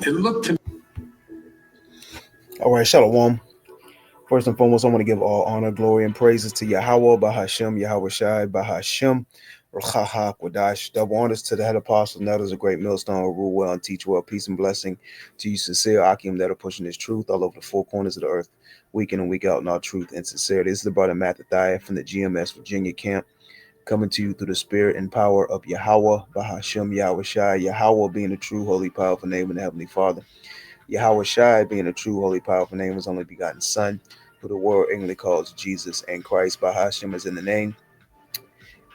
It looked to All right, Shalom. First and foremost, I want to give all honor, glory, and praises to Yahweh, Bahashem, Yahweh Shai, Bahashem, Rachaha, Quadash. Double honors to the head apostles, and that is a great millstone, rule well and teach well. Peace and blessing to you, sincere Akim, that are pushing this truth all over the four corners of the earth, week in and week out in all truth and sincerity. This is the brother Mattathiah from the GMS Virginia camp, coming to you through the spirit and power of Yahweh, Bahashem, Yahweh Shai, Yahweh being the true, holy, powerful name of the Heavenly Father. Yahweh Shai being a true, holy, powerful name, his only begotten Son, who the world English calls Jesus, and Christ Bahashem is in the name.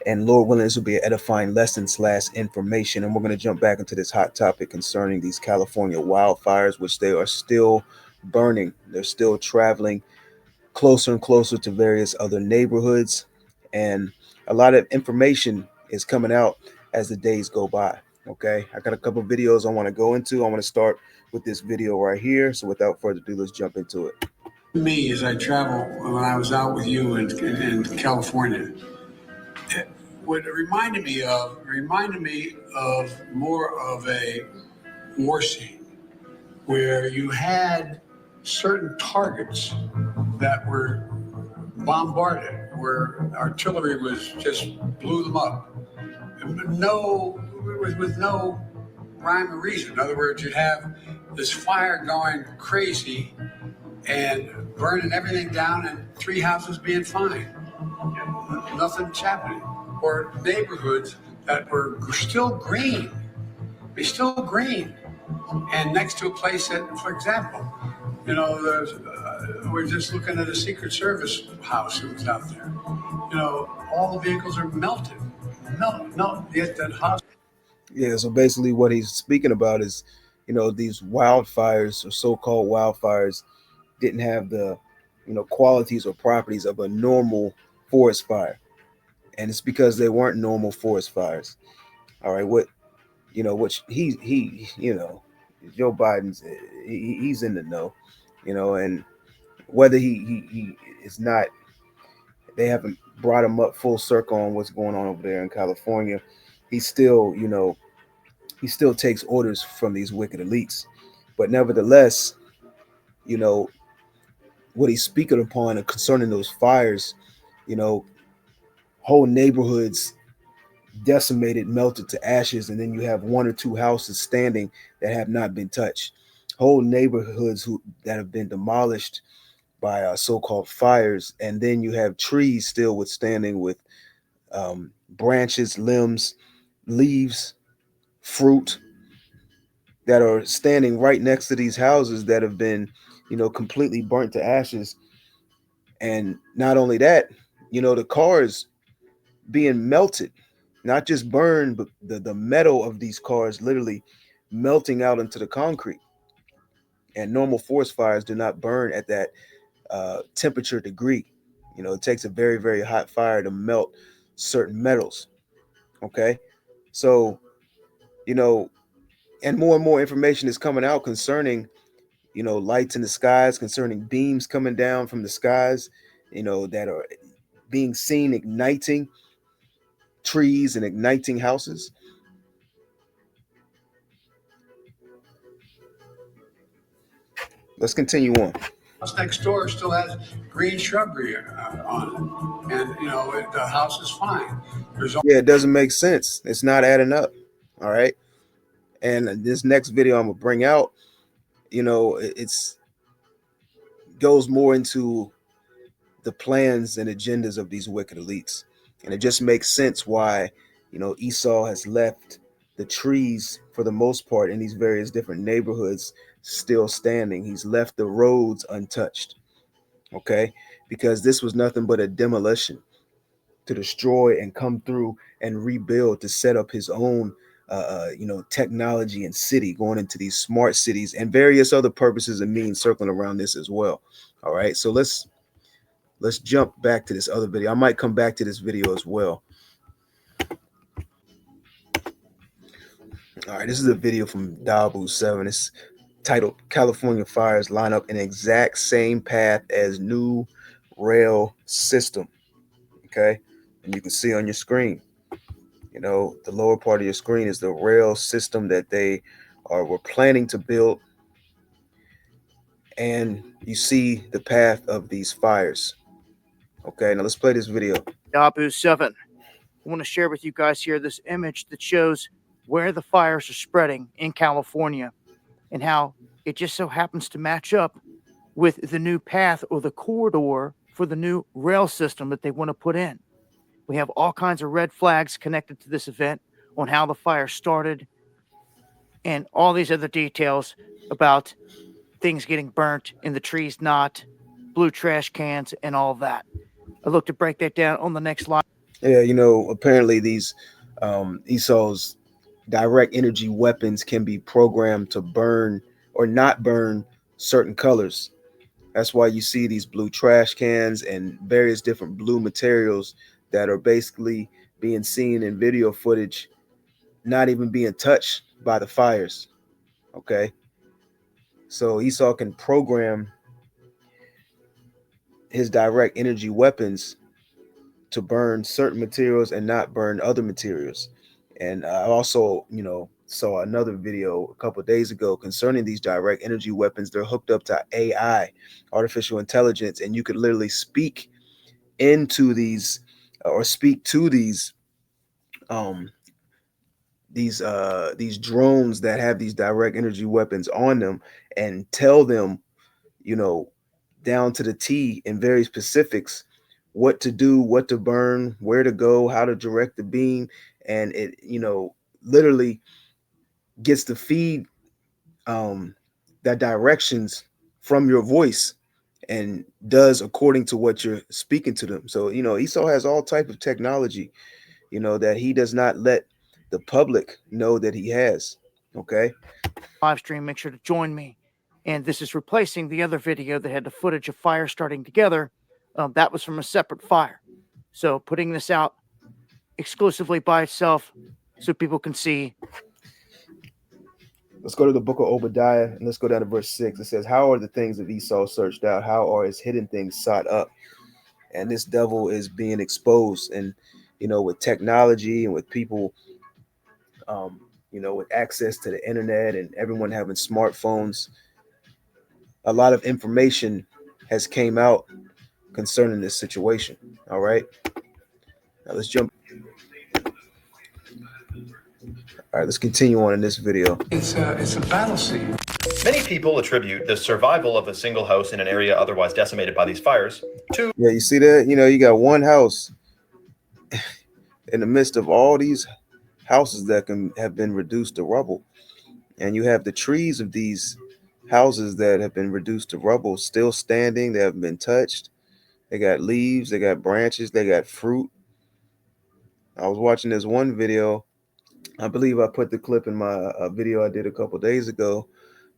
And Lord willing, this will be an edifying lesson / information. And we're going to jump back into this hot topic concerning these California wildfires, which they are still burning. They're still traveling closer and closer to various other neighborhoods. And a lot of information is coming out as the days go by. Okay, I got a couple of videos I want to go into. I want to start with this video right here. So without further ado, let's jump into it. me as I travel when I was out with you in California. What it reminded me of more of a war scene where you had certain targets that were bombarded, where artillery was just blew them up. No, with no rhyme or reason. In other words, you'd have this fire going crazy and burning everything down, and three houses being fine. Nothing's happening. Or neighborhoods that were still green. They're still green. And next to a place that, for example, we're just looking at a Secret Service house that was out there. All the vehicles are melted. No, yet that house. Yeah, so basically what he's speaking about is, these wildfires or so-called wildfires didn't have the, qualities or properties of a normal forest fire. And it's because they weren't normal forest fires. All right, which Joe Biden's he's in the know, and whether he is not, they haven't brought him up full circle on what's going on over there in California. He still, he still takes orders from these wicked elites. But nevertheless, you know, what he's speaking upon concerning those fires, you know, whole neighborhoods decimated, melted to ashes, and then you have one or two houses standing that have not been touched. Whole neighborhoods that have been demolished by so-called fires, and then you have trees still withstanding with branches, limbs, leaves, fruit that are standing right next to these houses that have been, completely burnt to ashes. And not only that, the cars being melted, not just burned, but the metal of these cars literally melting out into the concrete. And normal forest fires do not burn at that temperature degree. It takes a very, very hot fire to melt certain metals. Okay. So, you know, and more information is coming out concerning, lights in the skies, concerning beams coming down from the skies, that are being seen igniting trees and igniting houses. Let's continue on. House next door still has green shrubbery on it, and the house is fine. There's Yeah, it doesn't make sense. It's not adding up. All right. And this next video I'm gonna bring out, it's goes more into the plans and agendas of these wicked elites. And it just makes sense why, Esau has left the trees for the most part in these various different neighborhoods still standing. He's left the roads untouched. Okay. Because this was nothing but a demolition to destroy and come through and rebuild to set up his own technology and city, going into these smart cities and various other purposes and means circling around this as well. All right, so let's jump back to this other video. I might come back to this video as well. All right, this is a video from Dabu 7. It's titled California Fires Line Up an Exact Same Path as New Rail System. Okay, and you can see on your screen, the lower part of your screen is the rail system that they or were planning to build. And you see the path of these fires. Okay, now let's play this video. Abu 7. I want to share with you guys here this image that shows where the fires are spreading in California and how it just so happens to match up with the new path or the corridor for the new rail system that they want to put in. We have all kinds of red flags connected to this event on how the fire started and all these other details about things getting burnt and the trees not, blue trash cans, and all of that. I look to break that down on the next slide. Yeah, you know, apparently these Esau's direct energy weapons can be programmed to burn or not burn certain colors. That's why you see these blue trash cans and various different blue materials that are basically being seen in video footage, not even being touched by the fires. Okay. So Esau can program his direct energy weapons to burn certain materials and not burn other materials. And I also, you know, saw another video a couple of days ago concerning these direct energy weapons. They're hooked up to AI, artificial intelligence, and you could literally speak into these or speak to these drones that have these direct energy weapons on them and tell them, you know, down to the T in very specifics what to do, what to burn, where to go, how to direct the beam. And it, you know, literally gets to feed that directions from your voice and does according to what you're speaking to them. So, you know, Esau has all type of technology, you know, that he does not let the public know that he has. Okay. Live stream, make sure to join me. And this is replacing the other video that had the footage of fire starting together. That was from a separate fire. So putting this out exclusively by itself so people can see. Let's go to the book of Obadiah and let's go down to verse 6. It says, how are the things of Esau searched out? How are his hidden things sought up? And this devil is being exposed. And, you know, with technology and with people, you know, with access to the internet and everyone having smartphones, a lot of information has came out concerning this situation. All right. Now let's jump. All right, let's continue on in this video. It's a battle scene. Many people attribute the survival of a single house in an area otherwise decimated by these fires to... Yeah, you see that? You know, you got one house in the midst of all these houses that can have been reduced to rubble. And you have the trees of these houses that have been reduced to rubble still standing. They haven't been touched. They got leaves, they got branches, they got fruit. I was watching this one video. I believe I put the clip in my video I did a couple days ago.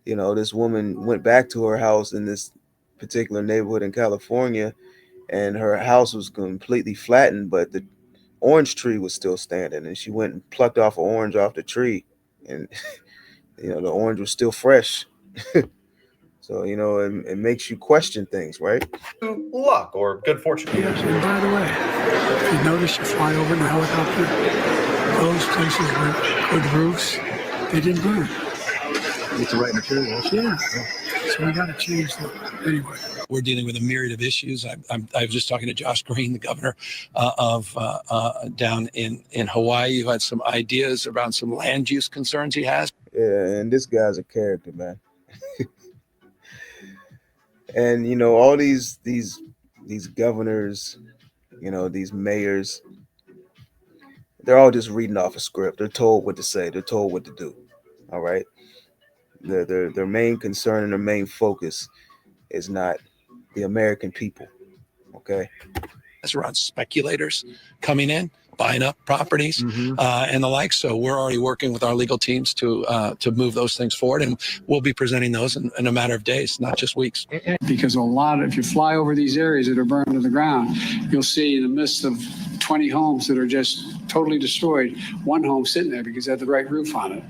You know, this woman went back to her house in this particular neighborhood in California, and her house was completely flattened, but the orange tree was still standing. And she went and plucked off an orange off the tree, and you know, the orange was still fresh. So, you know, it makes you question things, right? Luck or good fortune. Yes, and by the way, if you notice you fly over in the helicopter, those places with good roofs, they didn't burn. It's the right materials. Yeah. So we got to change that. Anyway. We're dealing with a myriad of issues. I was just talking to Josh Green, the governor down in Hawaii, who had some ideas around some land use concerns he has. Yeah, and this guy's a character, man. And you know, all these governors, you know, these mayors, they're all just reading off a script. They're told what to say. They're told what to do. All right. Their main concern and their main focus is not the American people. Okay. That's around speculators coming in, buying up properties, and the like. So we're already working with our legal teams to move those things forward, and we'll be presenting those in a matter of days, not just weeks. Because if you fly over these areas that are burned to the ground, you'll see in the midst of 20 homes that are just totally destroyed, one home sitting there because it had the right roof on it.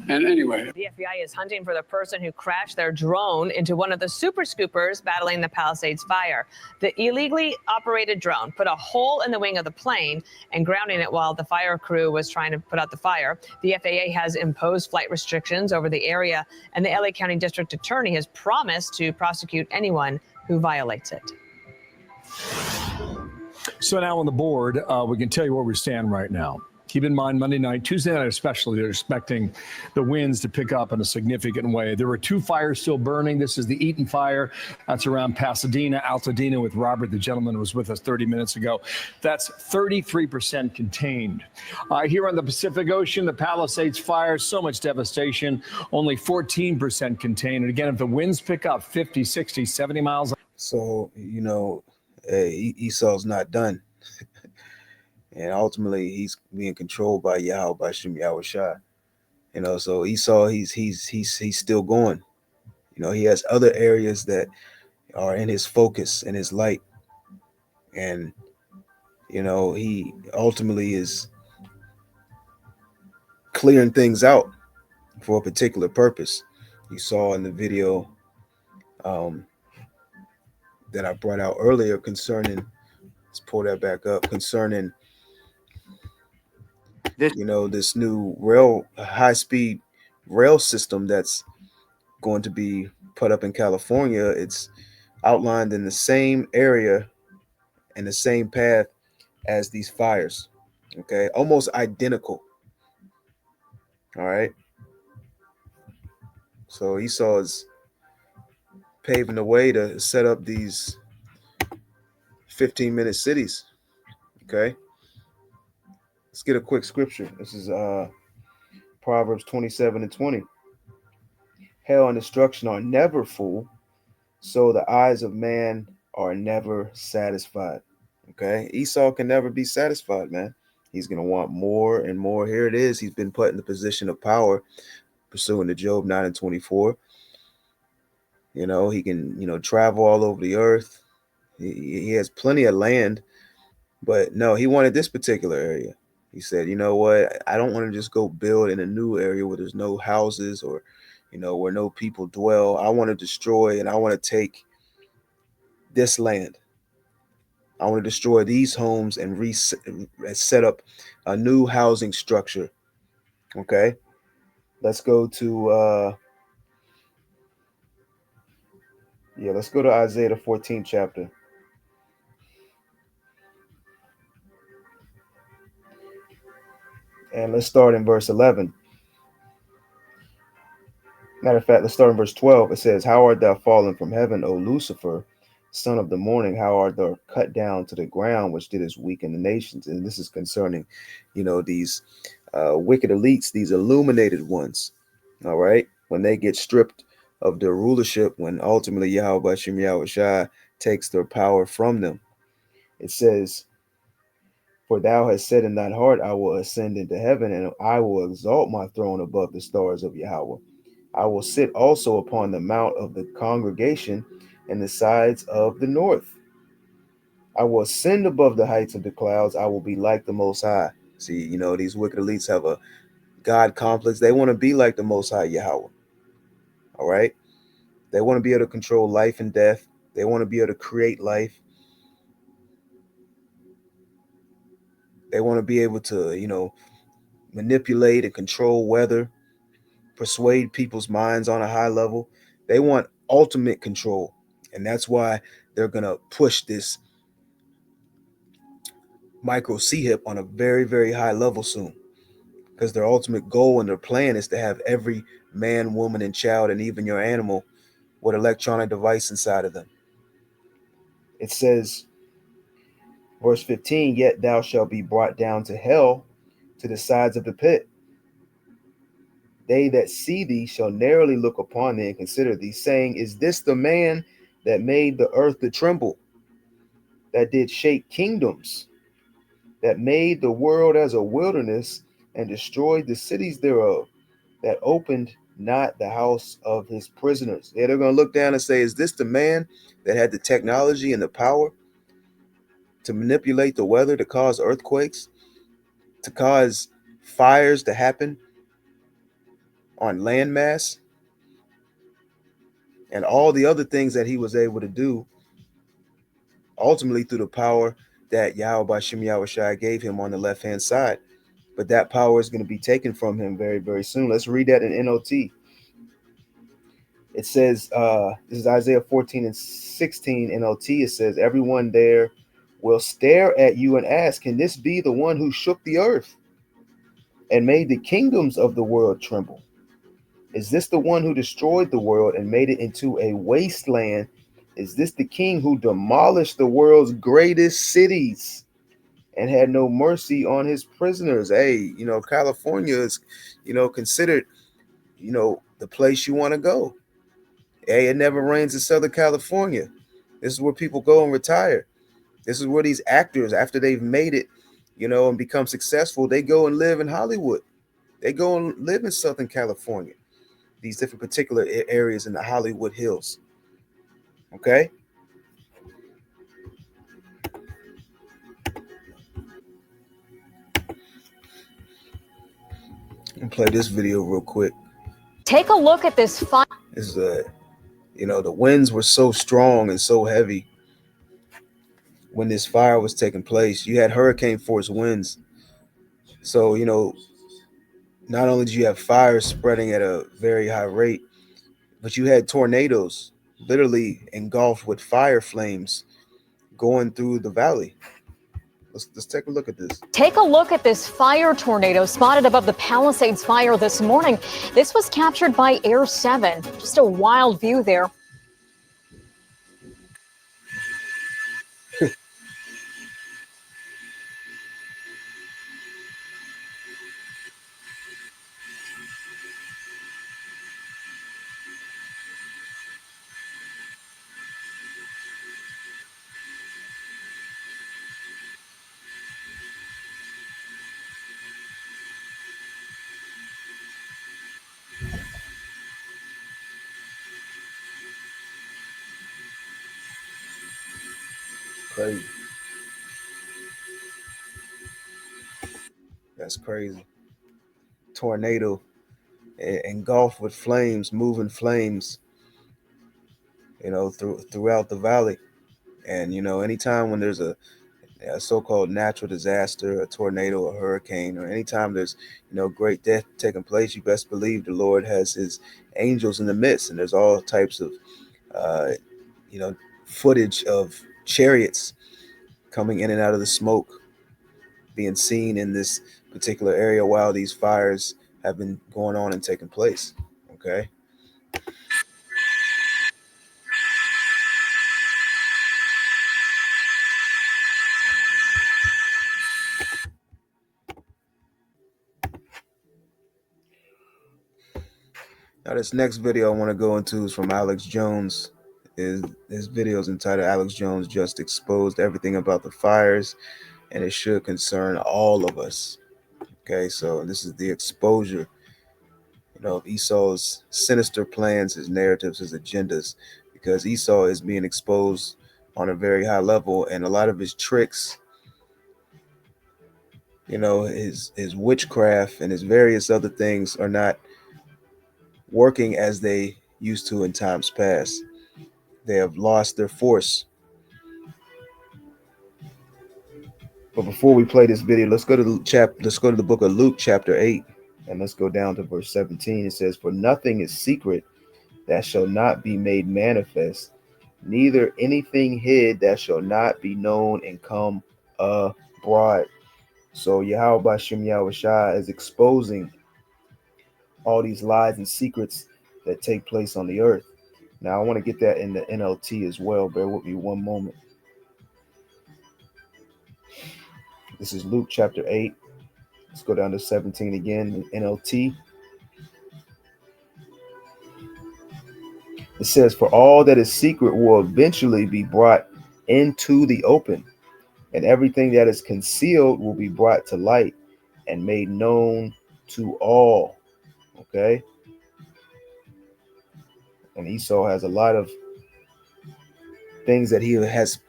And anyway, The FBI is hunting for the person who crashed their drone into one of the super scoopers battling the Palisades fire. The illegally operated drone put a hole in the wing of the plane and grounding it while the fire crew was trying to put out the fire. The FAA has imposed flight restrictions over the area, and the LA County District Attorney has promised to prosecute anyone who violates it. So now on the board, we can tell you where we stand right now. Keep in mind, Monday night, Tuesday night especially, they're expecting the winds to pick up in a significant way. There were 2 fires still burning. This is the Eaton fire. That's around Pasadena, Altadena with Robert, the gentleman who was with us 30 minutes ago. That's 33% contained. Here on the Pacific Ocean, the Palisades fire, so much devastation, only 14% contained. And again, if the winds pick up 50, 60, 70 miles. So, Esau's not done. And ultimately, he's being controlled by Yahweh, by Shem Yahushua. So Esau, he's still going. He has other areas that are in his focus and his light. And, he ultimately is clearing things out for a particular purpose. You saw in the video that I brought out earlier concerning, let's pull that back up, concerning this new high-speed rail system that's going to be put up in California. It's outlined in the same area and the same path as these fires. Okay, almost identical. All right. So Esau is paving the way to set up these 15-minute cities. Okay. Let's get a quick scripture. This is Proverbs 27:20. Hell and destruction are never full, so the eyes of man are never satisfied. Okay, Esau can never be satisfied, man. He's going to want more and more. Here it is. He's been put in the position of power, pursuant to Job 9:24. He can, travel all over the earth. He has plenty of land, but no, he wanted this particular area. He said, you know what? I don't want to just go build in a new area where there's no houses or, where no people dwell. I want to destroy and I want to take this land. I want to destroy these homes and set up a new housing structure. Okay. Let's go to, let's go to Isaiah the 14th chapter. And let's start in verse 11. Matter of fact, let's start in verse 12. It says, how art thou fallen from heaven, O Lucifer, son of the morning? How art thou cut down to the ground, which didst weaken the nations? And this is concerning, these wicked elites, these illuminated ones. All right. When they get stripped of their rulership, when ultimately Yahweh Shem Yahushua takes their power from them. It says, for thou hast said in thine heart, I will ascend into heaven, and I will exalt my throne above the stars of Yahweh. I will sit also upon the mount of the congregation and the sides of the north. I will ascend above the heights of the clouds. I will be like the Most High. See, these wicked elites have a God complex. They want to be like the Most High Yahweh. All right. They want to be able to control life and death. They want to be able to create life. They want to be able to, manipulate and control weather, persuade people's minds on a high level. They want ultimate control. And that's why they're going to push this micro CHIP on a very, very high level soon. Because their ultimate goal and their plan is to have every man, woman, and child, and even your animal with electronic device inside of them. It says, verse 15, yet thou shalt be brought down to hell, to the sides of the pit. They that see thee shall narrowly look upon thee and consider thee, saying, is this the man that made the earth to tremble, that did shake kingdoms, that made the world as a wilderness and destroyed the cities thereof, that opened not the house of his prisoners? Yeah, they're going to look down and say, is this the man that had the technology and the power to manipulate the weather, to cause earthquakes, to cause fires to happen? on landmass, and all the other things that he was able to do, ultimately through the power that Yahweh Bashim Yahushua gave him on the left-hand side. But that power is going to be taken from him very, very soon. Let's read that in NOT. It says, this is Isaiah 14 and 16 NLT. It says, everyone there will stare at you and ask, can this be the one who shook the earth and made the kingdoms of the world tremble? Is this the one who destroyed the world and made it into a wasteland? Is this the king who demolished the world's greatest cities and had no mercy on his prisoners? Hey, California is, considered, the place you want to go. Hey, it never rains in Southern California. This is where people go and retire. This is where these actors, after they've made it, and become successful, they go and live in Hollywood. They go and live in Southern California, these different particular areas in the Hollywood Hills. Okay. And play this video real quick. Take a look at this fire. This is the winds were so strong and so heavy when this fire was taking place. You had hurricane force winds. So, not only did you have fire spreading at a very high rate, but you had tornadoes literally engulfed with fire flames going through the valley. Let's take a look at this. Take a look at this fire tornado spotted above the Palisades fire this morning. This was captured by Air 7. Just a wild view there. Crazy. That's crazy. Tornado engulfed with flames, moving flames, throughout the valley. And, anytime when there's a so-called natural disaster, a tornado, a hurricane, or anytime there's, great death taking place, you best believe the Lord has his angels in the midst. And there's all types of, footage of chariots coming in and out of the smoke being seen in this particular area while these fires have been going on and taking place. Okay. Now, this next video I want to go into is from Alex Jones. His video is entitled Alex Jones Just Exposed Everything About the Fires, and it should concern all of us. Okay, so this is the exposure, of Esau's sinister plans, his narratives, his agendas, because Esau is being exposed on a very high level, and a lot of his tricks, his witchcraft and his various other things are not working as they used to in times past. They have lost their force. But before we play this video, let's go to the book of Luke chapter 8, and let's go down to verse 17. It says, "For nothing is secret that shall not be made manifest, neither anything hid that shall not be known and come abroad." So Yahweh Bashim Yahushua is exposing all these lies and secrets that take place on the earth. Now, I want to get that in the NLT as well. Bear with me one moment. This is Luke chapter 8. Let's go down to 17 again in NLT. It says, "For all that is secret will eventually be brought into the open, and everything that is concealed will be brought to light and made known to all." Okay. And Esau has a lot of things that he has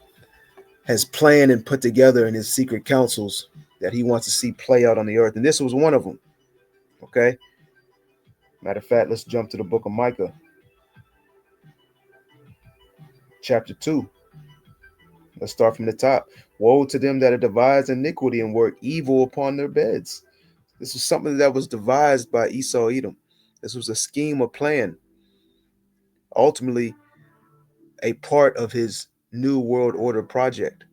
planned and put together in his secret councils that he wants to see play out on the earth. And this was one of them. Okay. Matter of fact, let's jump to the book of Micah, chapter 2. Let's start from the top. Woe to them that devise iniquity and work evil upon their beds. This was something that was devised by Esau Edom. This was a scheme, a plan, ultimately a part of his New World Order project.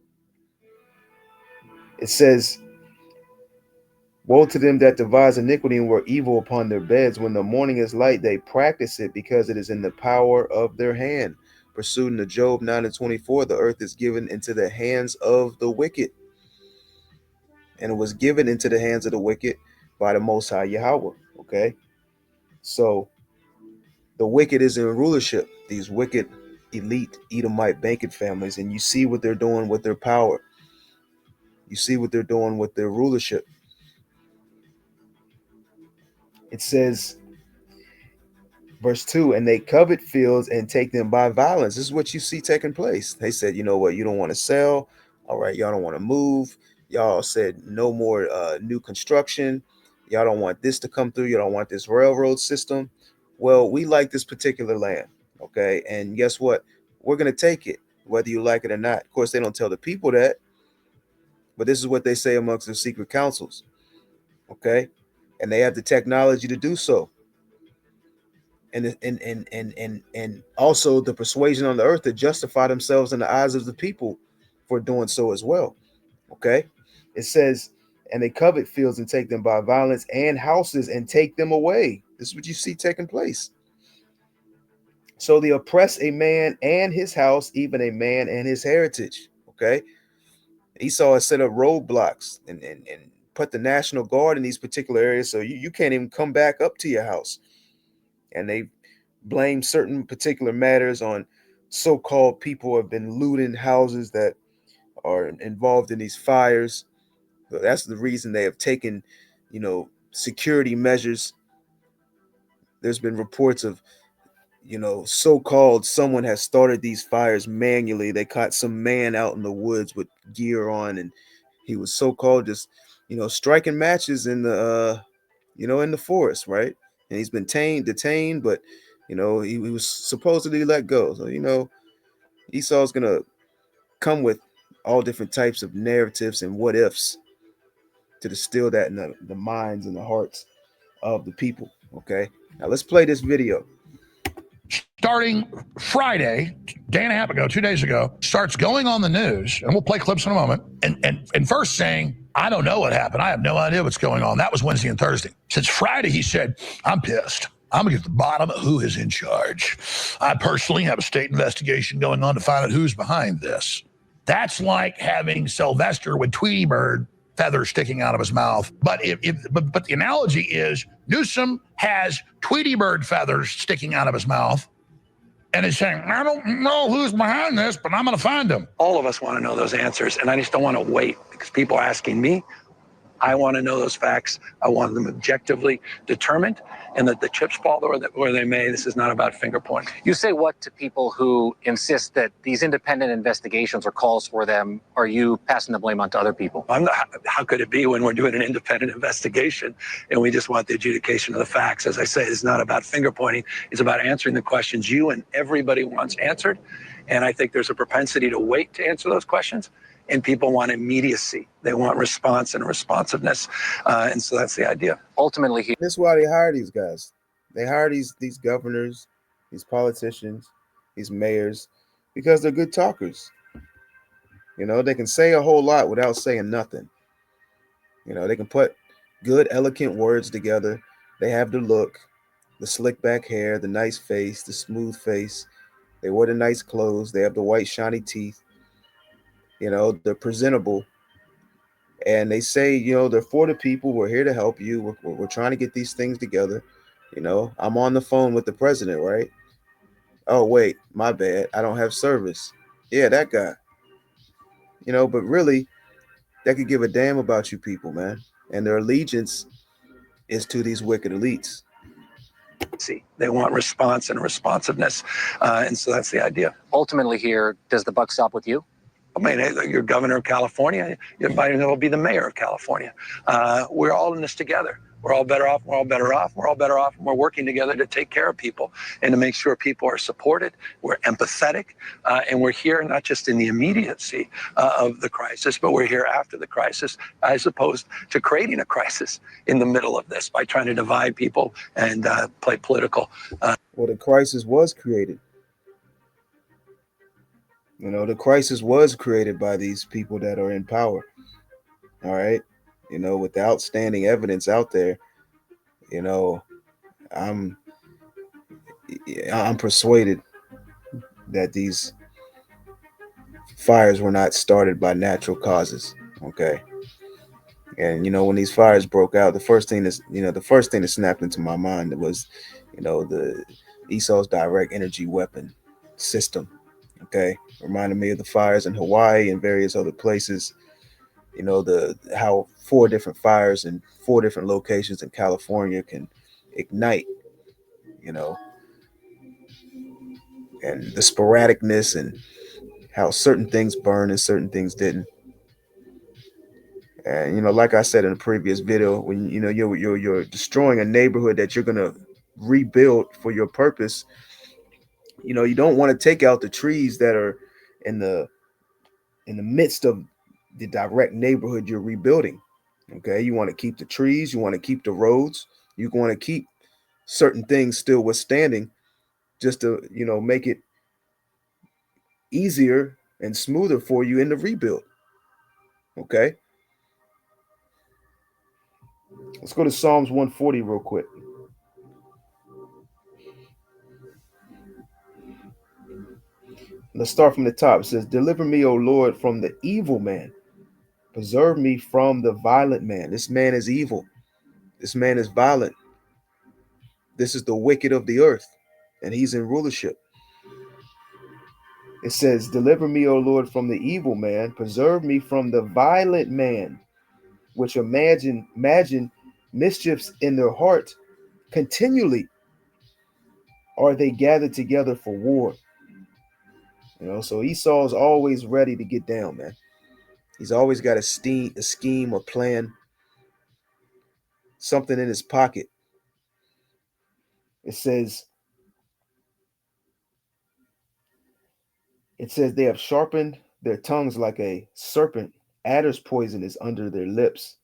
It says, woe to them that devise iniquity and work evil upon their beds. When the morning is light, they practice it because it is in the power of their hand. Pursuing the Job 9:24, the earth is given into the hands of the wicked. And it was given into the hands of the wicked by the Most High Yahweh. Okay. So the wicked is in rulership, these wicked elite Edomite banking families. And you see what they're doing with their power. You see what they're doing with their rulership. It says, verse 2, and they covet fields and take them by violence. This is what you see taking place. They said, you know what, you don't want to sell. All right, y'all don't want to move. Y'all said no more new construction. Y'all don't want this to come through. You don't want this railroad system. Well, we like this particular land. Okay. And guess what? We're going to take it, whether you like it or not. Of course, they don't tell the people that, but this is what they say amongst their secret councils. Okay. And they have the technology to do so. And also the persuasion on the earth to justify themselves in the eyes of the people for doing so as well. Okay. It says, and they covet fields and take them by violence, and houses and take them away. This is what you see taking place. So they oppress a man and his house, even a man and his heritage. Okay. Esau has set up roadblocks and put the National Guard in these particular areas. So you can't even come back up to your house. And they blame certain particular matters on so-called people who have been looting houses that are involved in these fires. So that's the reason they have taken, security measures. There's been reports of, so-called someone has started these fires manually. They caught some man out in the woods with gear on, and he was so-called just, striking matches in the, in the forest, right? And he's been detained, but, he was supposedly let go. So, Esau's going to come with all different types of narratives and what ifs to distill that in the minds and the hearts of the people. Okay. Now let's play this video. Starting Friday, day and a half ago, 2 days ago, starts going on the news, and we'll play clips in a moment, and first saying, I don't know what happened. I have no idea what's going on. That was Wednesday and Thursday. Since Friday, he said, I'm pissed. I'm going to get to the bottom of who is in charge. I personally have a state investigation going on to find out who's behind this. That's like having Sylvester with Tweety Bird feathers sticking out of his mouth. But the analogy is Newsom has Tweety Bird feathers sticking out of his mouth and is saying, I don't know who's behind this, but I'm going to find them. All of us want to know those answers, and I just don't want to wait because people are asking me. I want to know those facts. I want them objectively determined, and that the chips fall where they may. This is not about finger pointing. You say what to people who insist that these independent investigations or calls for them, are you passing the blame on to other people? How could it be when we're doing an independent investigation and we just want the adjudication of the facts? As I say, it's not about finger pointing. It's about answering the questions you and everybody wants answered. And I think there's a propensity to wait to answer those questions. And people want immediacy. They want response and responsiveness. And so that's the idea. Ultimately, That's why they hire these guys. They hire these governors, these politicians, these mayors, because they're good talkers. They can say a whole lot without saying nothing. They can put good, eloquent words together. They have the look, the slick back hair, the nice face, the smooth face. They wear the nice clothes. They have the white, shiny teeth. They're presentable, and they say, they're for the people. We're here to help you. We're trying to get these things together. I'm on the phone with the president, right? Oh, wait, my bad. I don't have service. Yeah, that guy. But really, they could give a damn about you people, man. And their allegiance is to these wicked elites. They want response and responsiveness. And so that's the idea. ultimately here, does the buck stop with you? I mean, you're governor of California. You might as well be the mayor of California. We're all in this together. We're all better off. We're all better off. We're all better off. And we're working together to take care of people and to make sure people are supported. We're empathetic, and we're here not just in the immediacy of the crisis, but we're here after the crisis, as opposed to creating a crisis in the middle of this by trying to divide people and play political. Well, the crisis was created. You know, the crisis was created by these people that are in power. All right. You know, with the outstanding evidence out there, you know, I'm persuaded that these fires were not started by natural causes. Okay. And, you know, when these fires broke out, the first thing that snapped into my mind was, you know, the Esau's direct energy weapon system. Okay. Reminded me of the fires in Hawaii and various other places. You know, how 4 different fires in 4 different locations in California can ignite, you know, and the sporadicness and how certain things burn and certain things didn't. And, you know, like I said in a previous video, when, you know, you're destroying a neighborhood that you're going to rebuild for your purpose, you know, you don't want to take out the trees that are in the midst of the direct neighborhood you're rebuilding. Okay, you want to keep the trees, you want to keep the roads, you want to keep certain things still withstanding, just to, you know, make it easier and smoother for you in the rebuild. Okay, let's go to Psalms 140 real quick. Let's start from the top. It says, "Deliver me, O Lord, from the evil man. Preserve me from the violent man." This man is evil. This man is violent. This is the wicked of the earth, and he's in rulership. It says, "Deliver me, O Lord, from the evil man. Preserve me from the violent man, which imagine mischiefs in their heart. Continually are they gathered together for war." You know, so Esau is always ready to get down, man. He's always got a scheme, a plan, something in his pocket. It says they have sharpened their tongues like a serpent. Adder's poison is under their lips.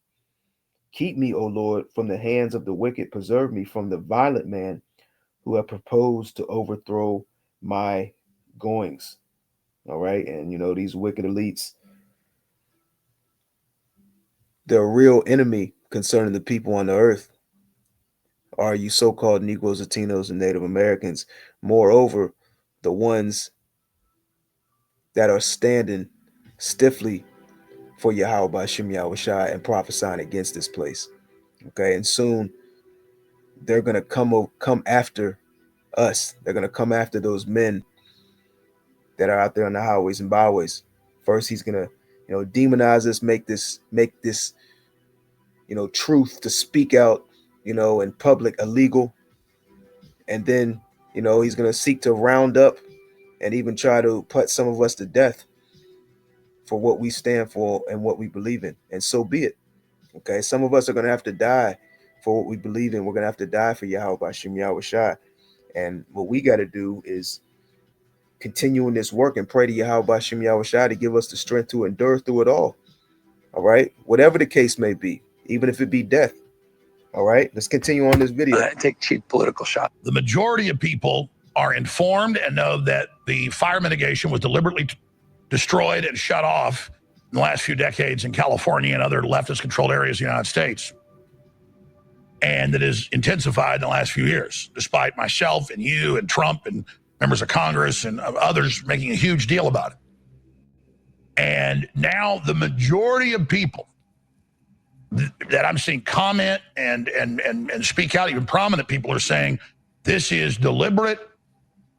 Keep me, O Lord, from the hands of the wicked. Preserve me from the violent man who have proposed to overthrow my goings. All right. And, you know, these wicked elites, their real enemy concerning the people on the earth are you so-called Negroes, Latinos, and Native Americans. Moreover, the ones that are standing stiffly for Yahweh Ba'Shem Yahushua and prophesying against this place. Okay, and soon they're gonna come after us. They're gonna come after those men that are out there on the highways and byways. First, he's gonna, you know, demonize us, make this, you know, truth to speak out, you know, in public illegal. And then, you know, he's gonna seek to round up and even try to put some of us to death for what we stand for and what we believe in. And so be it. Okay, some of us are gonna have to die for what we believe in. We're gonna have to die for Yahweh Ba'Shem Yahushua. And what we got to do is continue in this work and pray to Yahweh Ba'Shem Yahushua to give us the strength to endure through it all. All right, whatever the case may be, even if it be death. All right, let's continue on this video. Take cheap political shots. The majority of people are informed and know that the fire mitigation was deliberately destroyed and shut off in the last few decades in California and other leftist controlled areas of the United States. And that is intensified in the last few years, despite myself and you and Trump and members of Congress and others making a huge deal about it. And now the majority of people that I'm seeing comment and speak out, even prominent people, are saying this is deliberate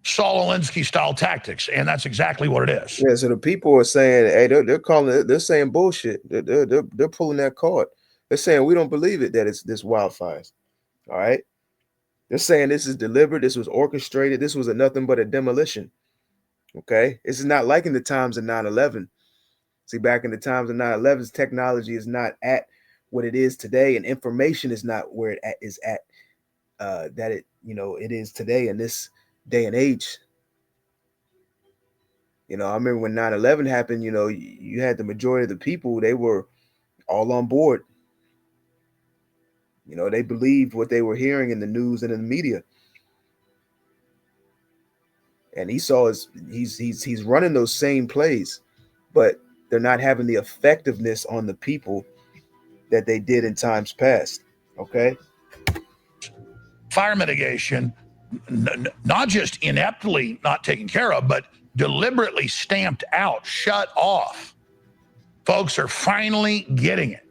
Saul Alinsky style tactics, and that's exactly what it is. Yeah, so the people are saying, hey, they're calling it, they're saying bullshit. They're pulling that card. They're saying we don't believe it that it's this wildfires. All right. They're saying this is deliberate, this was orchestrated, this was nothing but a demolition. Okay. This is not like in the times of 9/11. See, back in the times of 9/11, technology is not at what it is today, and information is not where it is at that it it is today in this day and age. I remember when 9/11 happened, you had the majority of the people, they were all on board. They believed what they were hearing in the news and in the media. And Esau he's running those same plays, but they're not having the effectiveness on the people that they did in times past. Okay. Fire mitigation, not just ineptly not taken care of, but deliberately stamped out, shut off. Folks are finally getting it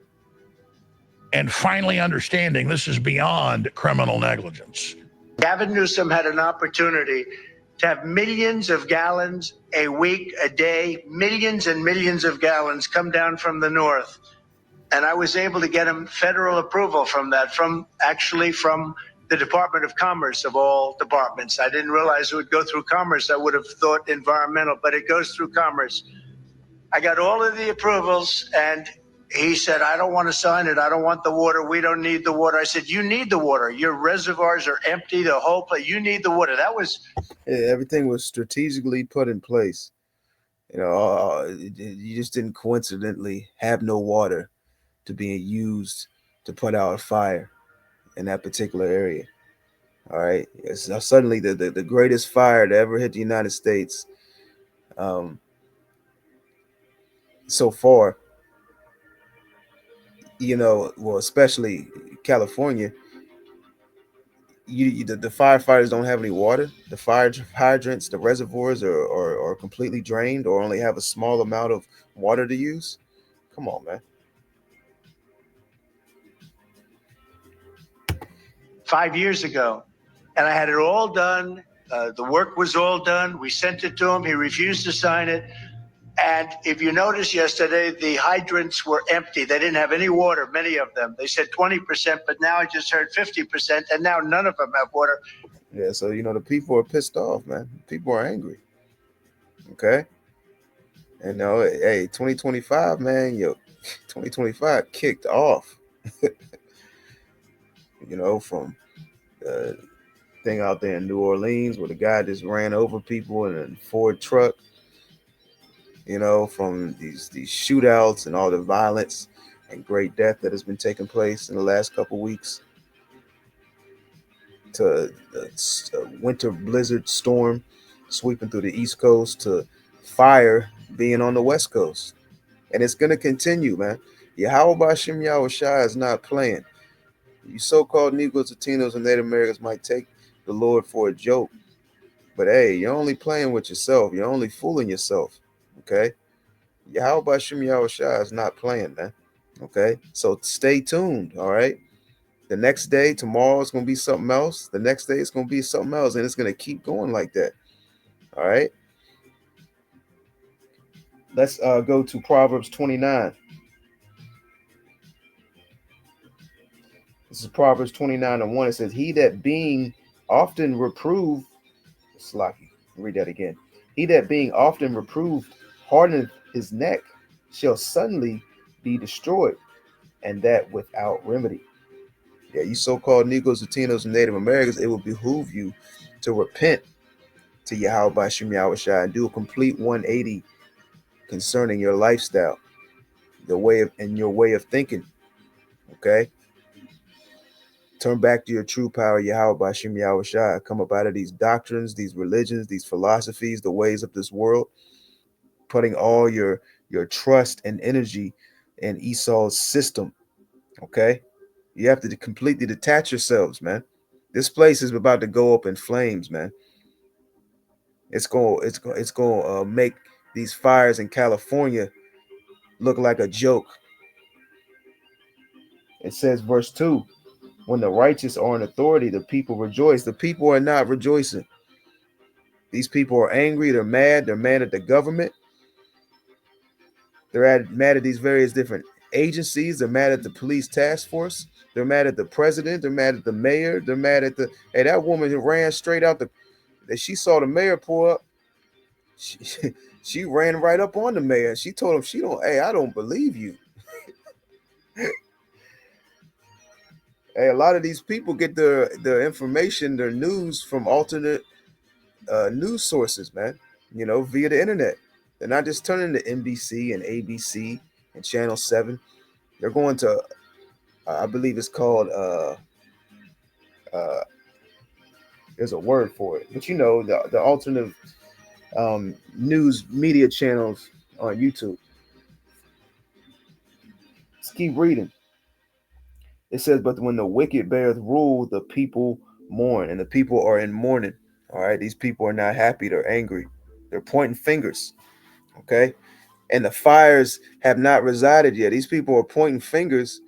and finally understanding this is beyond criminal negligence. Gavin Newsom had an opportunity to have millions of gallons a week, a day, millions and millions of gallons come down from the north. And I was able to get him federal approval from that, from the Department of Commerce of all departments. I didn't realize it would go through Commerce. I would have thought environmental, but it goes through Commerce. I got all of the approvals, and he said, I don't want to sign it. I don't want the water. We don't need the water. I said, you need the water. Your reservoirs are empty, the whole place. You need the water. That was... Everything was strategically put in place. You just didn't coincidentally have no water to be used to put out a fire in that particular area. All right. It's suddenly the greatest fire to ever hit the United States so far, well, especially California, the firefighters don't have any water. The fire hydrants, the reservoirs are completely drained or only have a small amount of water to use. Come on, man. 5 years ago, and I had it all done. The work was all done. We sent it to him. He refused to sign it. And if you notice yesterday, the hydrants were empty. They didn't have any water, many of them. They said 20%, but now I just heard 50%, and now none of them have water. Yeah, so, the people are pissed off, man. People are angry. Okay? And, hey, 2025, man, 2025 kicked off. From the thing out there in New Orleans where the guy just ran over people in a Ford truck, from these shootouts and all the violence and great death that has been taking place in the last couple of weeks, to a winter blizzard storm sweeping through the East Coast, to fire being on the West Coast. And it's going to continue, man. Yahweh Bashim Yahushua is not playing. You so-called Negroes, Latinos, and Native Americans might take the Lord for a joke, but hey, you're only playing with yourself. You're only fooling yourself. Okay? Yahweh Bashim Yahushua is not playing, man. Okay? So stay tuned, all right? The next day, tomorrow, it's going to be something else. The next day, it's going to be something else, and it's going to keep going like that. All right? Let's go to Proverbs 29. This is Proverbs 29:1. It says, he that being often reproved, read that again. He that being often reproved hardeneth his neck shall suddenly be destroyed, and that without remedy. Yeah, you so-called Negroes, Latinos, and Native Americans, it will behoove you to repent to Yahweh Bashim Yahushua and do a complete 180 concerning your lifestyle, your way of thinking. Okay? Turn back to your true power, Yahweh Bashim Yahushua. Come up out of these doctrines, these religions, these philosophies, the ways of this world, putting all your trust and energy in Esau's system. Okay? You have to completely detach yourselves, man. This place is about to go up in flames, man. It's going to make these fires in California look like a joke. It says, verse 2, when the righteous are in authority, the people rejoice. The people are not rejoicing. These people are angry. They're mad. They're mad at the government. They're mad at these various different agencies. They're mad at the police task force. They're mad at the president. They're mad at the mayor. They're mad at that woman who ran straight out that she saw the mayor pull up. She ran right up on the mayor. She told him I don't believe you. Hey, a lot of these people get their information, their news from alternate news sources, man. You know, via the internet. They're not just turning to NBC and ABC and Channel 7. They're going to, I believe it's called, there's a word for it, but you know, the alternative news media channels on YouTube. Let's keep reading. It says, but when the wicked beareth rule, the people mourn, and the people are in mourning. All right, these people are not happy, they're angry, they're pointing fingers. Okay, and the fires have not resided yet. These people are pointing fingers,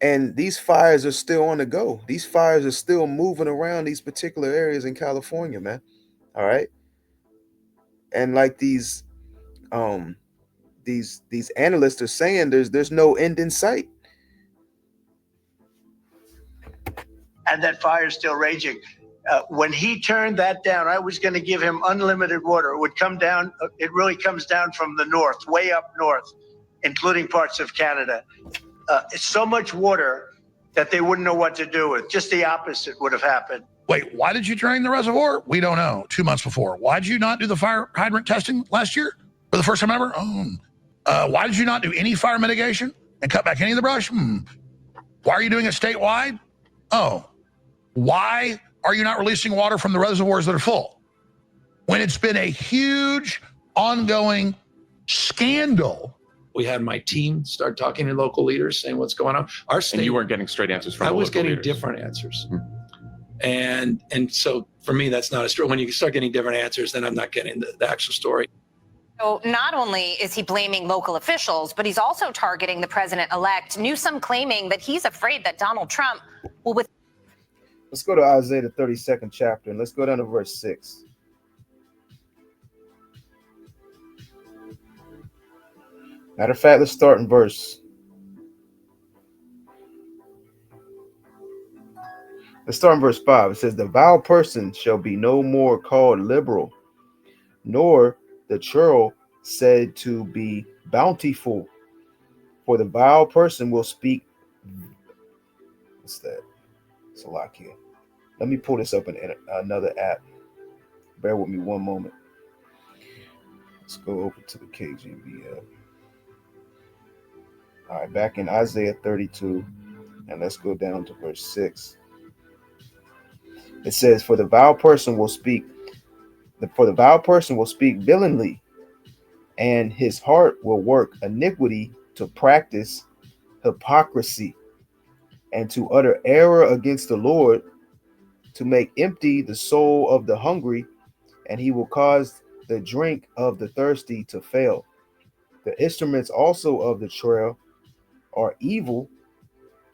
and these fires are still on the go. These fires are still moving around these particular areas in California, man. All right, and like these analysts are saying, there's no end in sight. And that fire is still raging. When he turned that down, I was going to give him unlimited water. It would come down. It really comes down from the north, way up north, including parts of Canada. It's so much water that they wouldn't know what to do with. Just the opposite would have happened. Wait, why did you drain the reservoir? We don't know. 2 months before. Why did you not do the fire hydrant testing last year for the first time ever? Why did you not do any fire mitigation and cut back any of the brush? Why are you doing it statewide? Why are you not releasing water from the reservoirs that are full? When it's been a huge, ongoing scandal. We had my team start talking to local leaders, saying what's going on. Our state, and you weren't getting straight answers from I the was local getting leaders. different answers. And so for me, that's not a story. When you start getting different answers, then I'm not getting the actual story. So not only is he blaming local officials, but he's also targeting the president-elect. Newsom claiming that he's afraid that Donald Trump will with. Let's go to Isaiah, the 32nd chapter, and let's go down to verse 6. Matter of fact, let's start in verse. Let's start in verse 5. It says, the vile person shall be no more called liberal, nor the churl said to be bountiful. For the vile person will speak. What's that? It's a lock here. Let me pull this up in another app. Bear with me one moment. Let's go over to the KJV app. All right, back in Isaiah 32, and let's go down to verse 6. It says, for the vile person will speak villainly, and his heart will work iniquity to practice hypocrisy, and to utter error against the Lord, to make empty the soul of the hungry, and he will cause the drink of the thirsty to fail. The instruments also of the trail are evil.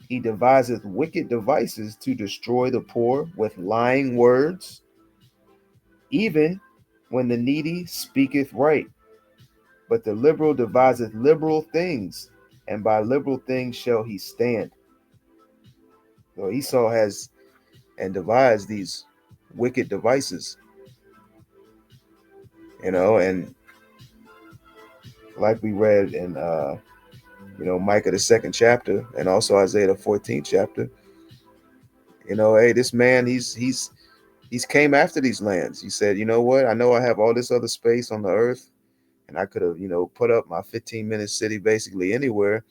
He deviseth wicked devices to destroy the poor with lying words, even when the needy speaketh right. But the liberal deviseth liberal things, and by liberal things shall he stand. So Esau has and devised these wicked devices, and like we read in Micah the 2nd chapter, and also Isaiah the 14th chapter. Hey, this man, he's came after these lands. He said, you know what? I know I have all this other space on the earth, and I could have, put up my 15-minute city basically anywhere,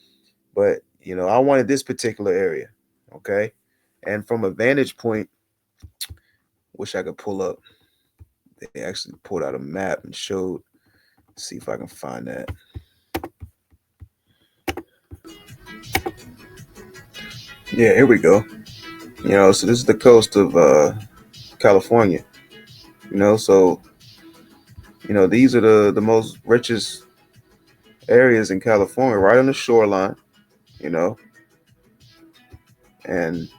but I wanted this particular area. Okay. And from a vantage point, wish I could pull up. They actually pulled out a map and showed. See if I can find that. Yeah, here we go. So this is the coast of California. So these are the most richest areas in California, right on the shoreline. And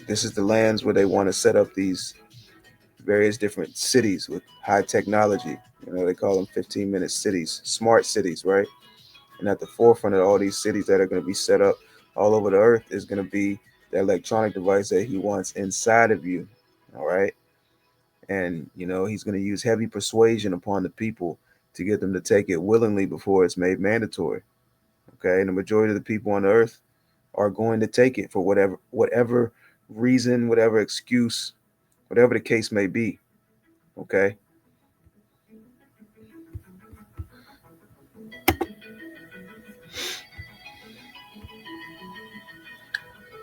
this is the lands where they want to set up these various different cities with high technology. They call them 15-minute cities, smart cities, right? And at the forefront of all these cities that are going to be set up all over the earth is going to be the electronic device that he wants inside of you. All right. And, he's going to use heavy persuasion upon the people to get them to take it willingly before it's made mandatory. Okay. And the majority of the people on the earth are going to take it for whatever reason, whatever excuse, whatever the case may be. Okay.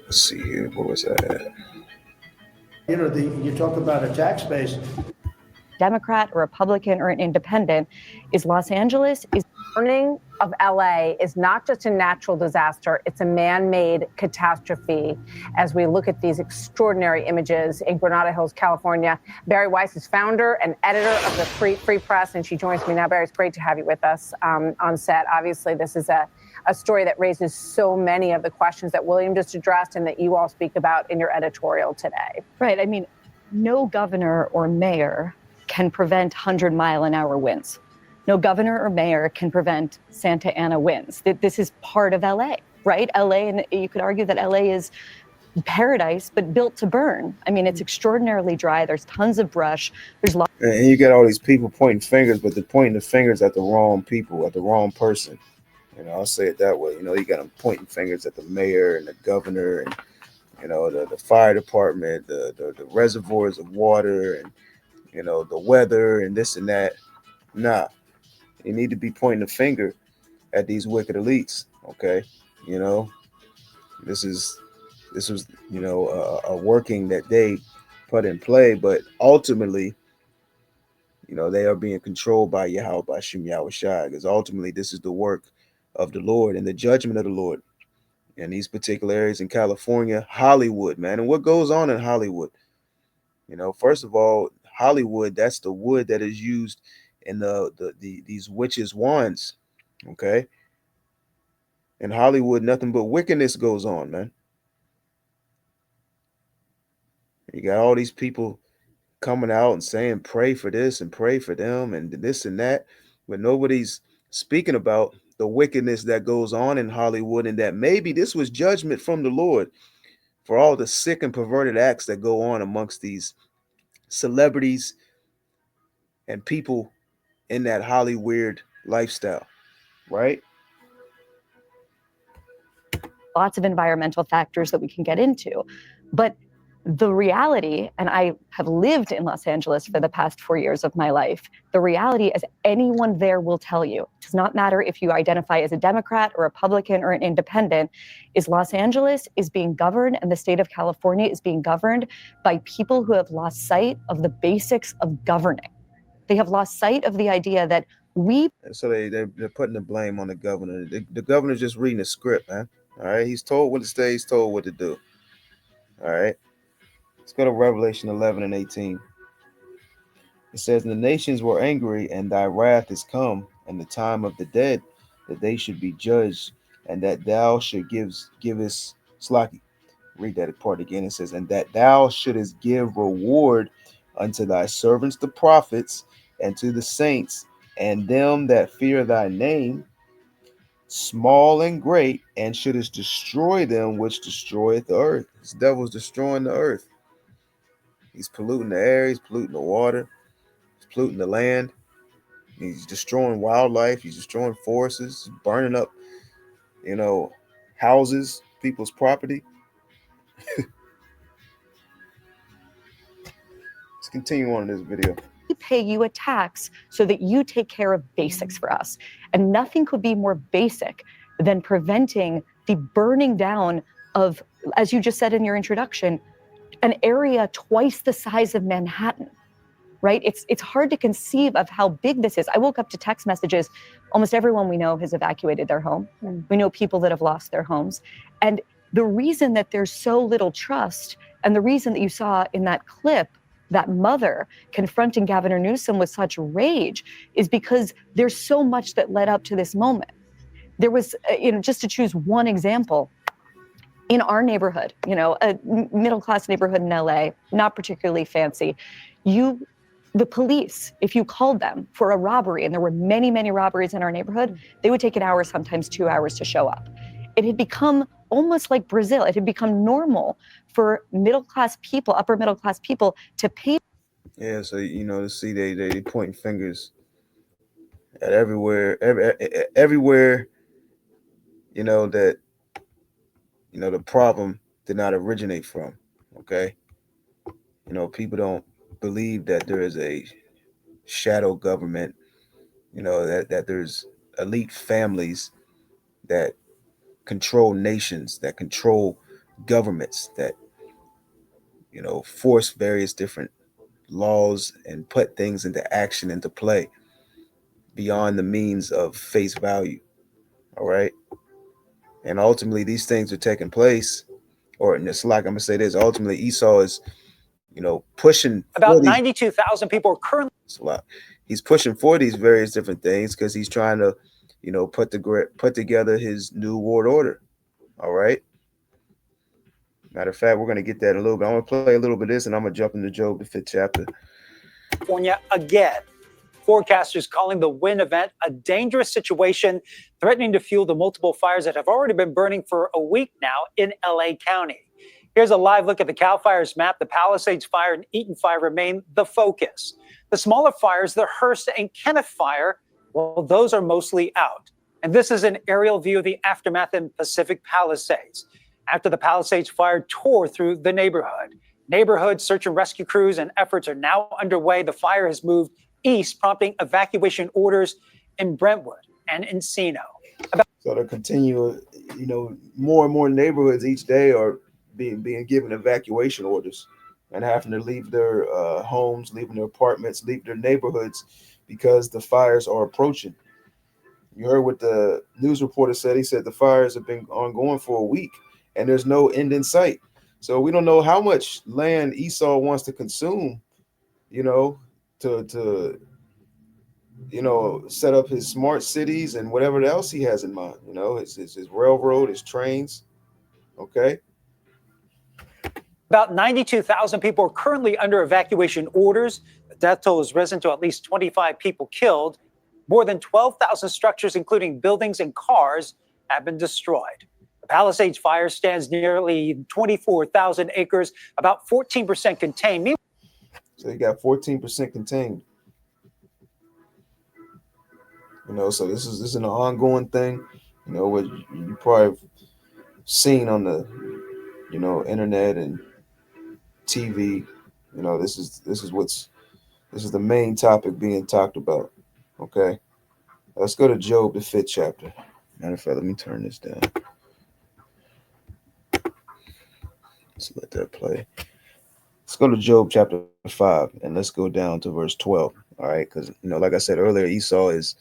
Let's see here. What was that at? You know, you talk about a tax base. Democrat, a Republican, or an independent, is Los Angeles is burning of LA is not just a natural disaster, it's a man-made catastrophe. As we look at these extraordinary images in Granada Hills, California, Barry Weiss is founder and editor of the Free Press, and she joins me now. Barry, it's great to have you with us on set. Obviously, this is a story that raises so many of the questions that William just addressed and that you all speak about in your editorial today. right. I mean, no governor or mayor can prevent 100-mile-an-hour winds. No governor or mayor can prevent Santa Ana winds. This is part of LA, right? LA, and you could argue that LA is paradise, but built to burn. I mean, it's extraordinarily dry. There's tons of brush. There's lots. And you got all these people pointing fingers, but they're pointing the fingers at the wrong people, at the wrong person. You know, I'll say it that way. You know, you got them pointing fingers at the mayor and the governor and, you know, the fire department, the reservoirs of water and, you know, the weather and this and that. Nah, you need to be pointing the finger at these wicked elites. Okay. You know, this was, you know, a working that they put in play, but ultimately, you know, they are being controlled by Yahweh, by Shem Yahweh Shai, because ultimately this is the work of the Lord and the judgment of the Lord in these particular areas in California, Hollywood, man. And what goes on in Hollywood? You know, first of all, Hollywood, that's the wood that is used in these witches' wands. Okay. In Hollywood, nothing but wickedness goes on, man. You got all these people coming out and saying, pray for this and pray for them and this and that, but nobody's speaking about the wickedness that goes on in Hollywood, and that maybe this was judgment from the Lord for all the sick and perverted acts that go on amongst these celebrities and people in that Hollywood lifestyle, right? Lots of environmental factors that we can get into. But the reality, and I have lived in Los Angeles for the past 4 years of my life, the reality, as anyone there will tell you, it does not matter if you identify as a Democrat or Republican or an independent, is Los Angeles is being governed, and the state of California is being governed by people who have lost sight of the basics of governing. They have lost sight of the idea that So they're putting the blame on the governor. The governor's just reading the script, man. All right, he's told what to say, he's told what to do. All right. Let's go to Revelation 11 and 18. It says, and the nations were angry, and thy wrath is come, and the time of the dead, that they should be judged, and that thou should givest Slaki. Read that part again. It says, and that thou shouldest give reward unto thy servants the prophets, and to the saints, and them that fear thy name, small and great, and shouldest destroy them which destroyeth the earth. This devil's destroying the earth. He's polluting the air, he's polluting the water, he's polluting the land, he's destroying wildlife, he's destroying forests, he's burning up, you know, houses, people's property. Let's continue on in this video. We pay you a tax so that you take care of basics for us. And nothing could be more basic than preventing the burning down of, as you just said in your introduction, an area twice the size of Manhattan, right? It's hard to conceive of how big this is. I woke up to text messages. Almost everyone we know has evacuated their home. We know people that have lost their homes. And the reason that there's so little trust, and the reason that you saw in that clip that mother confronting Governor Newsom with such rage, is because there's so much that led up to this moment. There was, just to choose one example, in our neighborhood, a middle-class neighborhood in LA, not particularly fancy, the police, if you called them for a robbery, and there were many, many robberies in our neighborhood, they would take an hour, sometimes 2 hours to show up. It had become almost like Brazil. It had become normal for middle-class people, upper middle-class people to pay. Yeah, so, to see they pointing fingers at everywhere, everywhere, that, the problem did not originate from. Okay. People don't believe that there is a shadow government, that there's elite families that control nations, that control governments, that, force various different laws and put things into action, into play beyond the means of face value. All right. And ultimately, these things are taking place, or it's like I'm going to say this, ultimately, Esau is, pushing. About 92,000 people are currently. It's a lot. He's pushing for these various different things because he's trying to, put together his new world order. All right. Matter of fact, we're going to get that in a little bit. I'm going to play a little bit of this, and I'm going to jump into Job, the 5th chapter. California again. Forecasters calling the wind event a dangerous situation, threatening to fuel the multiple fires that have already been burning for a week now in LA County. Here's a live look at the CAL FIRE's map. The Palisades Fire and Eaton Fire remain the focus. The smaller fires, the Hearst and Kenneth Fire, well, those are mostly out. And this is an aerial view of the aftermath in Pacific Palisades. After the Palisades Fire tore through the neighborhood search and rescue crews and efforts are now underway. The fire has moved east, prompting evacuation orders in Brentwood and Encino. So to continue, more and more neighborhoods each day are being given evacuation orders and having to leave their homes, leaving their apartments, leave their neighborhoods because the fires are approaching. You heard what the news reporter said. He said the fires have been ongoing for a week and there's no end in sight. So we don't know how much land Esau wants to consume, to set up his smart cities and whatever else he has in mind. His railroad, his trains. Okay. About 92,000 people are currently under evacuation orders. The death toll has risen to at least 25 people killed. More than 12,000 structures, including buildings and cars, have been destroyed. The Palisades Fire stands nearly 24,000 acres, about 14% contained. So you got 14% contained. So this is an ongoing thing. What you probably have seen on the, internet and TV. This is the main topic being talked about. Okay, let's go to Job, the 5th chapter. Matter of fact, let me turn this down. Let's let that play. Let's go to Job chapter 5 and let's go down to verse 12. All right, because like I said earlier, Esau is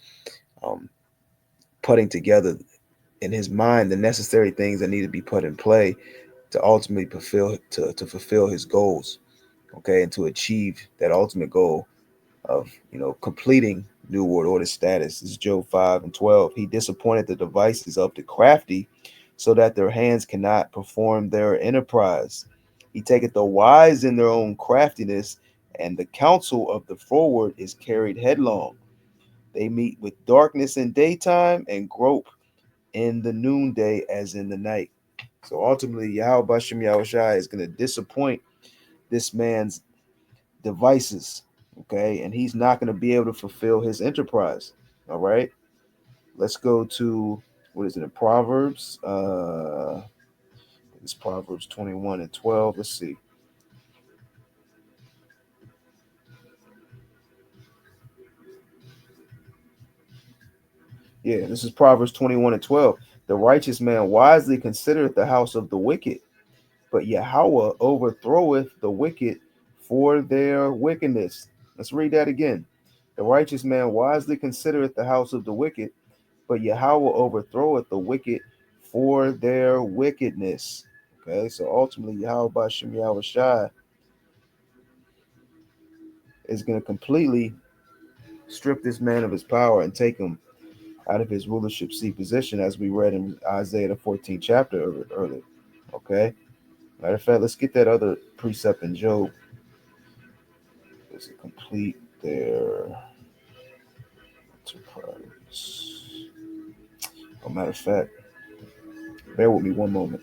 putting together in his mind the necessary things that need to be put in play to ultimately fulfill his goals. Okay, and to achieve that ultimate goal of completing New World Order status. This is Job 5:12. He disappointed the devices of the crafty, so that their hands cannot perform their enterprise. He taketh the wise in their own craftiness, and the counsel of the froward is carried headlong. They meet with darkness in daytime and grope in the noonday as in the night. So ultimately, Yahweh Bashem Yahushai is going to disappoint this man's devices, okay? And he's not going to be able to fulfill his enterprise, all right? Let's go to, what is it, in Proverbs? It's Proverbs 21:12. Let's see. Yeah, this is Proverbs 21:12. The righteous man wisely considereth the house of the wicked, but Yahweh overthroweth the wicked for their wickedness. Let's read that again. The righteous man wisely considereth the house of the wicked, but Yahweh overthroweth the wicked for their wickedness. Okay, so ultimately Yahweh Bashem Yahushai is going to completely strip this man of his power and take him out of his rulership seat position, as we read in Isaiah the 14th chapter earlier. Okay, matter of fact, let's get that other precept in Job. Does it complete their enterprise? Oh, matter of fact, bear with me one moment.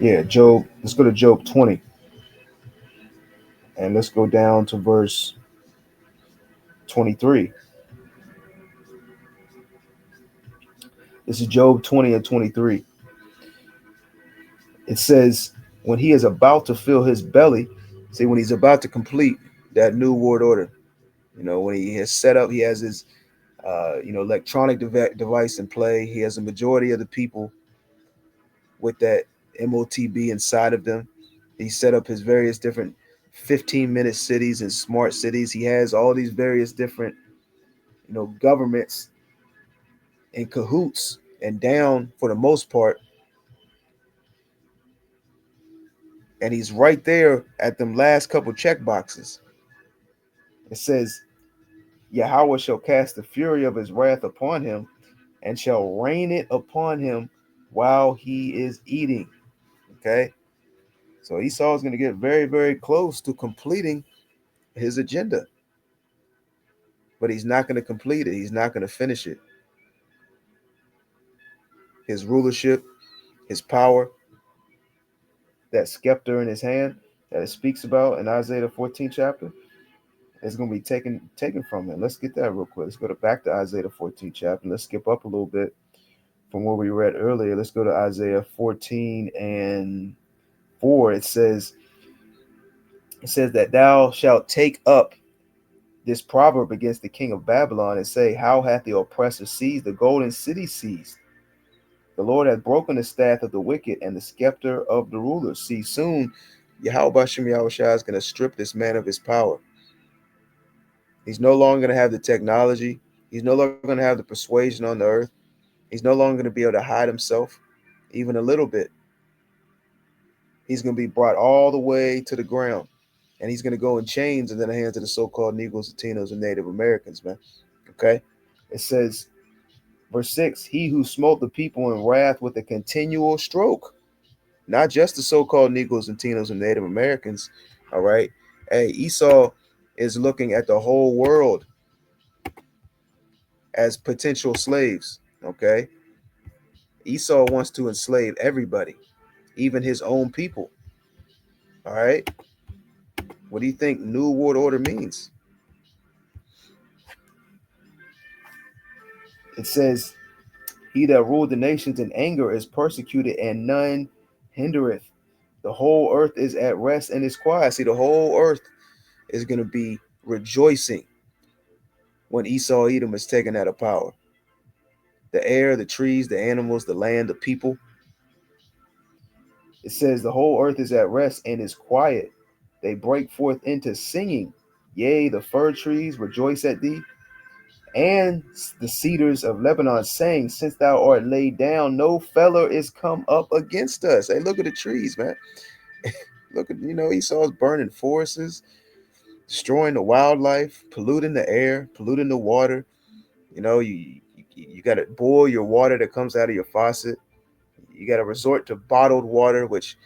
Yeah, Job. Let's go to Job 20. And let's go down to verse 23. This is Job 20 and 23. It says, when he is about to fill his belly, see, when he's about to complete that new world order, when he has set up, he has his, electronic device in play. He has a majority of the people with that MOTB inside of them. He set up his various different 15-minute cities and smart cities. He has all these various different, governments in cahoots and down for the most part. And he's right there at them last couple check boxes. It says, Yahweh shall cast the fury of his wrath upon him and shall rain it upon him while he is eating. Okay. So Esau is going to get very, very close to completing his agenda. But he's not going to complete it. He's not going to finish it. His rulership, his power, that scepter in his hand that it speaks about in Isaiah the 14th chapter is going to be taken from him. Let's get that real quick. Let's go back to Isaiah the 14th chapter. Let's skip up a little bit from where we read earlier. Let's go to Isaiah 14 and 4. It says that thou shalt take up this proverb against the king of Babylon and say, how hath the oppressor seized the golden city seized? The Lord hath broken the staff of the wicked and the scepter of the rulers. See, soon Yahweh Bashem Yahushua is going to strip this man of his power. He's no longer going to have the technology. He's no longer going to have the persuasion on the earth. He's no longer going to be able to hide himself, even a little bit. He's going to be brought all the way to the ground. And he's going to go in chains into the hands of the so-called Negroes, Latinos, and Native Americans, man. Okay? It says, verse 6, he who smote the people in wrath with a continual stroke. Not just the so-called Negroes, Latinos, and Native Americans. All right? Hey, Esau is looking at the whole world as potential slaves. Okay? Esau wants to enslave everybody, even his own people. All right? What do you think New World Order means? It says, he that ruled the nations in anger is persecuted, and none hindereth. The whole earth is at rest and is quiet. See, the whole earth is going to be rejoicing when Esau Edom is taken out of power. The air, the trees, the animals, the land, the people. It says the whole earth is at rest and is quiet. They break forth into singing. Yea, the fir trees rejoice at thee. And the cedars of Lebanon saying, since thou art laid down, no feller is come up against us. Hey, look at the trees, man. Look at, Esau's burning forests, destroying the wildlife, polluting the air, polluting the water. You got to boil your water that comes out of your faucet. You got to resort to bottled water, which,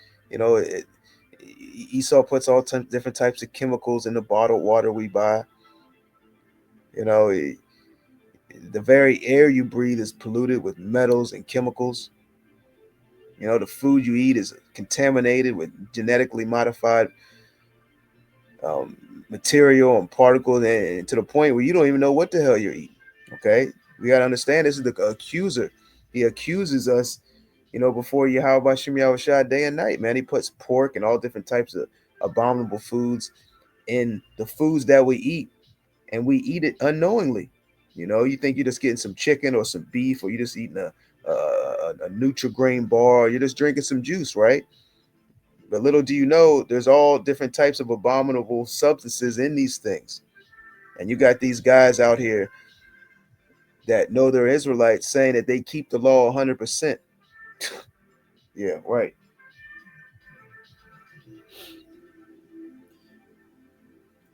Esau puts all different types of chemicals in the bottled water we buy. The very air you breathe is polluted with metals and chemicals. The food you eat is contaminated with genetically modified material and particles, and to the point where you don't even know what the hell you're eating. Okay? We got to understand this is the accuser. He accuses us, before Yahweh Bashem Yahushua day and night, man. He puts pork and all different types of abominable foods in the foods that we eat, and we eat it unknowingly. You think you're just getting some chicken or some beef, or you're just eating a Nutri-Grain bar, or you're just drinking some juice, right? But little do you know, there's all different types of abominable substances in these things. And you got these guys out here that know they're Israelites saying that they keep the law 100%. Yeah, right.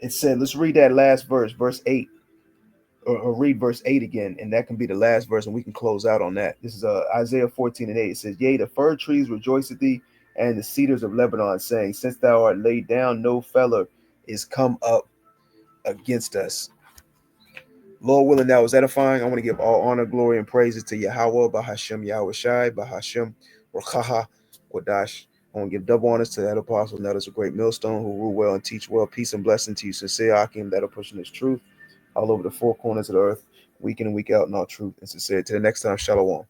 It said, let's read that last verse, verse 8. Or read verse 8 again, and that can be the last verse, and we can close out on that. This is Isaiah 14 and 8. It says, yea, the fir trees rejoice at thee, and the cedars of Lebanon, saying, since thou art laid down, no feller is come up against us. Lord willing, that was edifying. I want to give all honor, glory, and praises to Yahweh, Bahashem Yahushai, Bahashem Rachaha Wadash. I I want to give double honors to that apostle, and that is a great millstone who rule well and teach well. Peace and blessing to you, sincere Akim, that are pushing this truth all over the four corners of the earth, week in and week out in all truth and sincerity. Till the next time, shalom.